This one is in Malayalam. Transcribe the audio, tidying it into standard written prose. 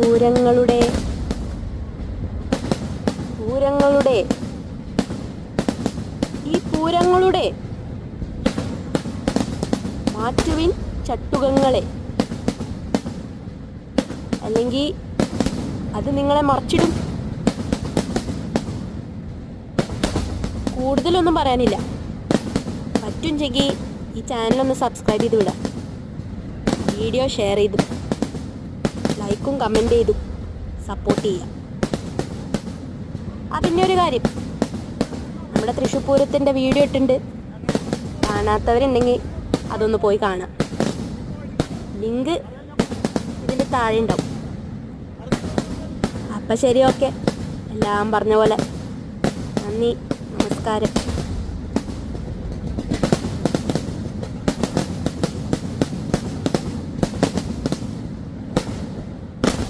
പൂരങ്ങളുടെ പൂരങ്ങളുടെ ഈ പൂരങ്ങളുടെ മാറ്റുവിൻ ചട്ടുകങ്ങളെ, അല്ലെങ്കിൽ അത് നിങ്ങളെ മറിച്ചിടും. കൂടുതലൊന്നും പറയാനില്ല. പറ്റുമെങ്കിൽ ഈ ചാനലൊന്ന് സബ്സ്ക്രൈബ് ചെയ്ത് വിടാം. വീഡിയോ ഷെയർ ചെയ്തും ലൈക്കും കമൻറ്റ് ചെയ്തും സപ്പോർട്ട് ചെയ്യാം. അതിൻ്റെ ഒരു കാര്യം, നമ്മുടെ തൃശ്ശൂർ പൂരത്തിൻ്റെ വീഡിയോ ഇട്ടുണ്ട്. കാണാത്തവരുണ്ടെങ്കിൽ അതൊന്ന് പോയി കാണാം. ലിങ്ക് ഇതിൻ്റെ താഴെ ഉണ്ടാവും. അപ്പം ശരി, ഓക്കെ. എല്ലാം പറഞ്ഞ പോലെ. നന്ദി, നമസ്കാരം.